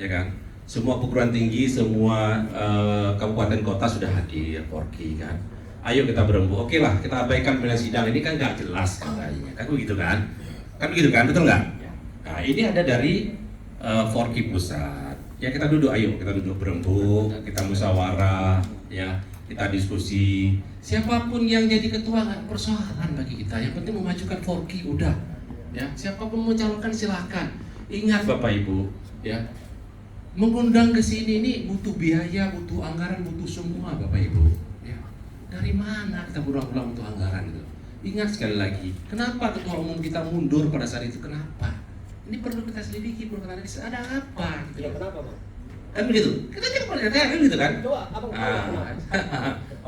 ya kan? Semua perguruan tinggi, semua kabupaten kota sudah hadir, Forky kan. Ayo kita berembuk, oke lah kita abaikan pilihan sidang ini kan nggak jelas katanya, kan begitu kan? Kan begitu kan, betul nggak? Nah ini ada dari Forky pusat. Ya kita duduk, ayo kita duduk berembuk, kita musyawarah, ya kita diskusi. Siapapun yang jadi ketua nggak persoalan bagi kita. Yang penting memajukan Forky udah. Ya siapapun mau calonkan silakan. Ingat Bapak Ibu, ya mengundang ke sini ini butuh biaya, butuh anggaran, butuh semua Bapak Ibu. Ya. Dari mana kita berulang-ulang butuh anggaran itu? Ingat sekali lagi, kenapa ketua umum kita mundur pada saat itu? Kenapa? Ini perlu kita selidiki, perlu kita analisa, ada apa gitu. Ya, kenapa, Bang? Kan begitu? Kita kan perlu gitu kan? Coba abang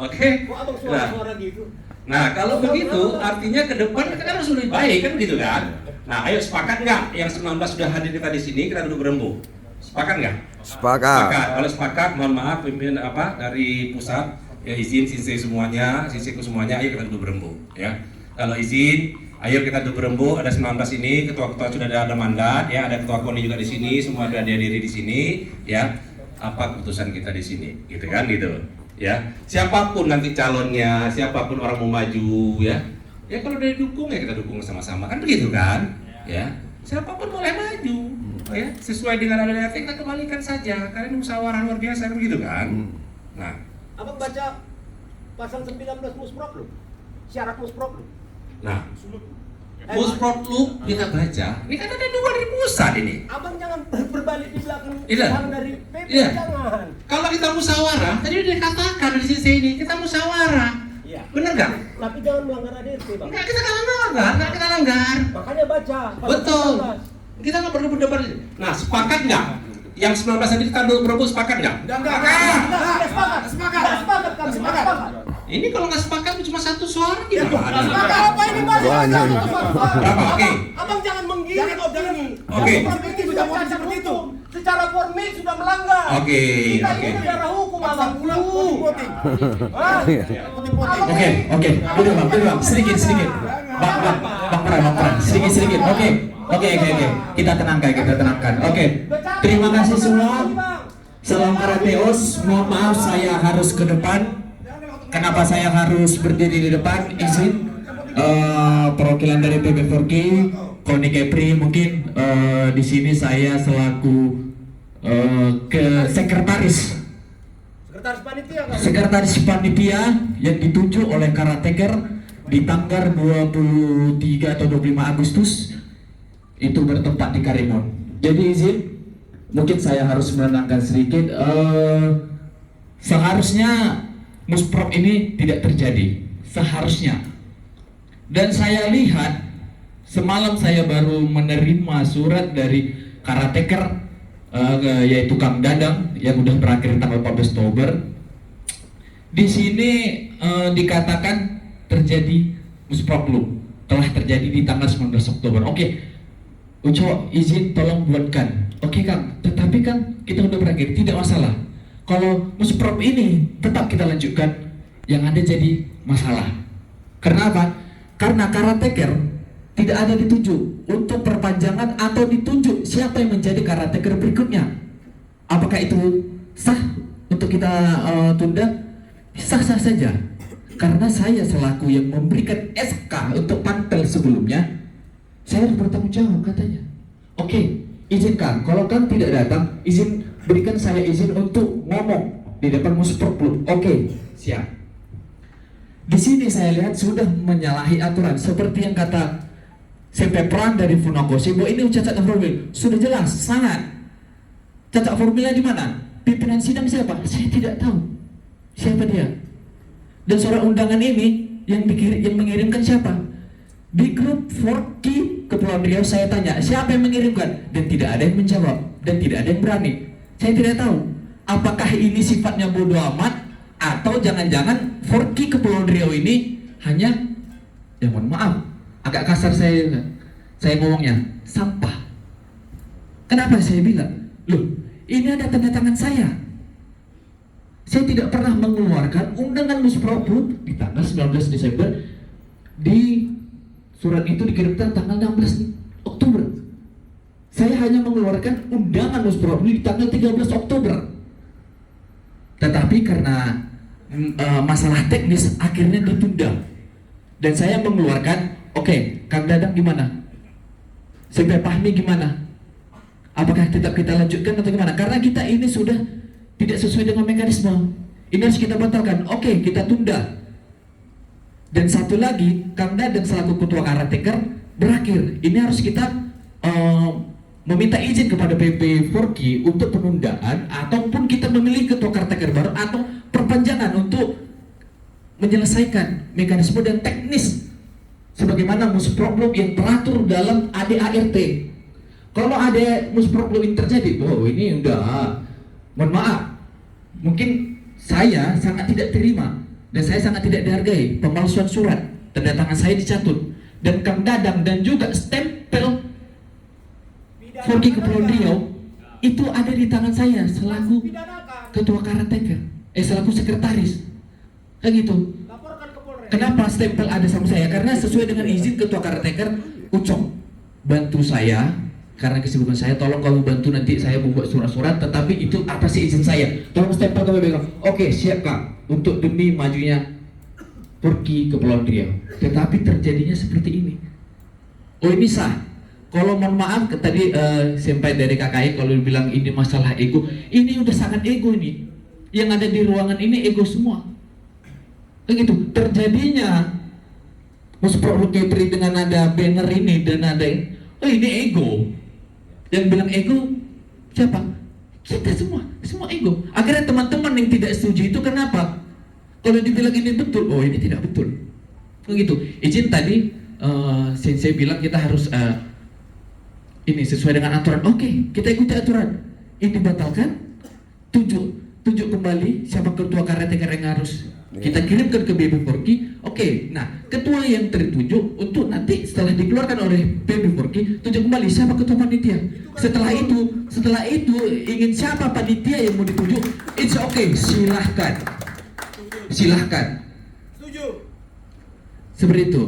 Oke. kok abang suara-suara gitu? Nah, kalau begitu artinya ke depan kita harus lebih baik kan begitu kan? Nah, ayo sepakat nggak? Yang 19 sudah hadir kita di sini, kita duduk berembuk. Sepakat nggak? Sepakat. Kalau sepakat, mohon maaf pimpinan dari pusat ya izin sisi semuanya, sisiku semuanya, ayo kita duduk berembuk ya. Kalau izin, ayo kita duduk berembuk. Ada 19 ini, ketua-ketua sudah ada mandat ya, ada ketua KONI juga di sini, semua sudah dihadiri di sini ya. Apa keputusan kita di sini, gitu kan gitu ya. Siapapun nanti calonnya, siapapun orang mau maju ya. Ya kalau udah didukung ya kita dukung sama-sama kan begitu kan ya. Siapapun boleh maju ya, sesuai dengan ada RT kita kembalikan saja karena ini musyawarah luar biasa kan begitu kan. Nah, Abang baca pasal 19 Musprok lu? Syarat Musprok lu? nah Musprok kita baca, ini kan ada dua dari pusat ini. Abang jangan berbalik di belakang Iya. yang dari PP, Iya. jangan. Kalau kita musyawarah, tadi udah dikatakan di sisi ini kita musyawarah, Iya. bener nggak? Tapi jangan melanggar ADRT, Bang. Enggak, kita nggak langgar, nggak kita langgar. Makanya baca. pasal Betul. 19. Kita nggak perlu berdebat. Nah, sepakat nggak? Yang 19 tadi kita berebut sepakat nggak? Enggak, sepakat kami, sepakat. Ini kalau nggak sepakat cuma satu suara gimana? Sepakat apa ini, Bang? Banyak. Berapa? Oke. Abang jangan menggiring opini. Oke. Yang ini sudah mau seperti itu. Secara formil sudah melanggar. Oke, Kita oke. ini negara hukum, Abang. Voting. Oke, duduk bang, sedikit. Bang Pran, sedikit. Oke. Kita tenangkan. Oke, terima kasih semua. Salam Karateos. Mohon maaf saya harus ke depan. Kenapa saya harus berdiri di depan? Izin perwakilan dari PB4K, KONI Kepri mungkin di sini saya selaku sekretaris Sekretaris panitia kan? yang ditunjuk oleh Karateker di tanggal 23 atau 25 Agustus itu bertempat di Karimun. Jadi izin, mungkin saya harus menenangkan sedikit. Seharusnya Musprok ini tidak terjadi, seharusnya. Dan saya lihat semalam saya baru menerima surat dari Karateker yaitu Kang Dadang yang udah berakhir tanggal 14 Oktober. Di sini dikatakan terjadi Musprok telah terjadi di tanggal 19 Oktober. Oke, Uco izin tolong buatkan. Oke Kang, tetapi kan kita udah berakhir, tidak masalah. Kalau Musprok ini tetap kita lanjutkan, yang ada jadi masalah. Karena apa? Karena Karateker tidak ada ditunjuk untuk perpanjangan atau ditunjuk siapa yang menjadi Karateker berikutnya. Apakah itu sah untuk kita tunda? Sah-sah saja. Karena saya selaku yang memberikan SK untuk pantel sebelumnya, saya harus bertanggung jawab katanya. Oke, izinkan. Kalau Kang tidak datang, berikan saya izin untuk ngomong di depan Musprok. Oke, siap. Di sini saya lihat sudah menyalahi aturan seperti yang kata SMP Pran dari Funakoshi bahwa ini cacat formil. Sudah jelas, sangat. Cacat formilnya di mana? Pimpinan sidang siapa? Saya tidak tahu. Siapa dia? Dan surat undangan ini yang mengirimkan siapa? Di grup Forky Kepulauan Riau saya tanya, siapa yang mengirimkan? Dan tidak ada yang menjawab, dan tidak ada yang berani. Saya tidak tahu apakah ini sifatnya bodoh amat atau jangan-jangan Forky Kepulauan Riau ini hanya, ya mohon maaf, agak kasar saya ngomongnya, sampah. Kenapa saya bilang? Loh, ini ada tanda tangan saya. Saya tidak pernah mengeluarkan undangan Musprok di tanggal 19 Desember. Di surat itu dikirimkan tanggal 16 Oktober. Saya hanya mengeluarkan undangan Musprop di tanggal 13 Oktober. Tetapi karena masalah teknis akhirnya ditunda. Dan saya mengeluarkan, oke, Kang Dadang gimana? Sampai Fahmi gimana? Apakah tetap kita lanjutkan atau gimana? Karena kita ini sudah tidak sesuai dengan mekanisme. Ini harus kita batalkan. Oke, kita tunda. Dan satu lagi, Kang Dadang selaku ketua Karateker berakhir. Ini harus kita meminta izin kepada PP Forky untuk penundaan ataupun kita memilih ketua Karateker baru atau perpanjangan untuk menyelesaikan mekanisme dan teknis sebagaimana musproblem yang teratur dalam ADART. Kalau ada musproblem yang terjadi, oh ini udah, mohon maaf, mungkin saya sangat tidak terima dan saya sangat tidak dihargai pemalsuan surat, tanda tangan saya dicatut dan Kang Dadang dan juga stempel Forky Kepulauan Riau itu ada di tangan saya selaku ketua Karateker, selaku sekretaris, kayak gitu. Laporkan ke Polres. Kenapa stempel ada sama saya? Karena sesuai dengan izin ketua Karateker, Ucok bantu saya karena kesibukan saya. Tolong kamu bantu nanti saya membuat surat-surat. Tetapi itu apa sih izin saya? Tolong stempel kamu bilang. Oke, siap Kak. Untuk demi majunya Forky Kepulauan Riau. Tetapi terjadinya seperti ini. Oh ini sah. Kalau mohon maaf tadi sampai dari KKI kalau bilang ini masalah ego, ini udah sangat ego ini. Yang ada di ruangan ini ego semua. Begitu terjadinya Musprop Kepri dengan ada banner ini dan ada ini ego. Yang bilang ego siapa? Kita semua ego. Akhirnya teman-teman yang tidak setuju itu kenapa? Kalau dibilang ini betul, oh ini tidak betul. Begitu. Izin tadi Sensei bilang kita harus ini sesuai dengan aturan. Oke, kita ikuti aturan. Ini dibatalkan. Tunjuk kembali siapa ketua Karateker yang harus kita kirimkan ke BP Forky. Oke, nah ketua yang tertunjuk untuk nanti setelah dikeluarkan oleh BP Forky, tunjuk kembali siapa ketua panitia. Setelah itu ingin siapa panitia yang mau ditunjuk, it's okay, silahkan. Setuju. Seperti itu.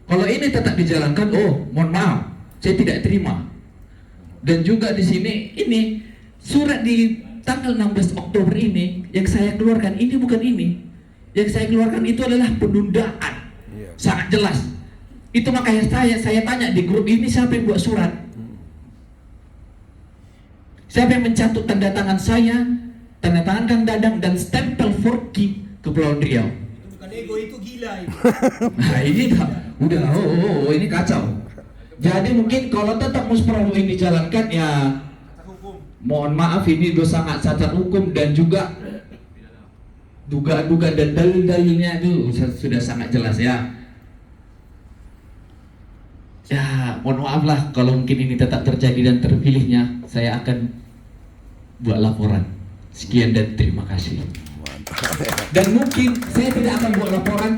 Kalau ini tetap dijalankan, oh mohon maaf, saya tidak terima. Dan juga di sini ini surat di tanggal 16 Oktober ini yang saya keluarkan ini bukan ini. Yang saya keluarkan itu adalah penundaan. Sangat jelas. Itu makanya saya tanya di grup ini siapa yang buat surat? Siapa yang mencatut tanda tangan saya, tanda tangan Kang Dadang dan stempel Forky Kepulauan Riau? Itu bukan ego, itu gila itu. Nah ini udah ini kacau. Jadi mungkin kalau tetap musprolog ini dijalankan ya Hukum. mohon maaf ini dosa sangat cacat hukum dan juga duga-duga dan dalil-dalilnya itu sudah sangat jelas ya. Ya mohon maaf lah kalau mungkin ini tetap terjadi dan terpilihnya saya akan buat laporan. Sekian dan terima kasih. Dan mungkin saya tidak akan buat laporan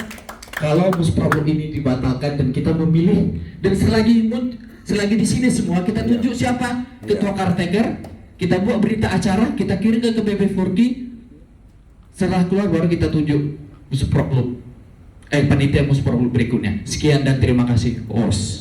kalau musprolog ini dibatalkan dan kita memilih dan selagi di sini semua kita tunjuk siapa ketua Karateker, kita buat berita acara, kita kirim ke BP Forky. Setelah keluar baru kita tunjuk musprolog panitia musprolog berikutnya. Sekian dan terima kasih. Os.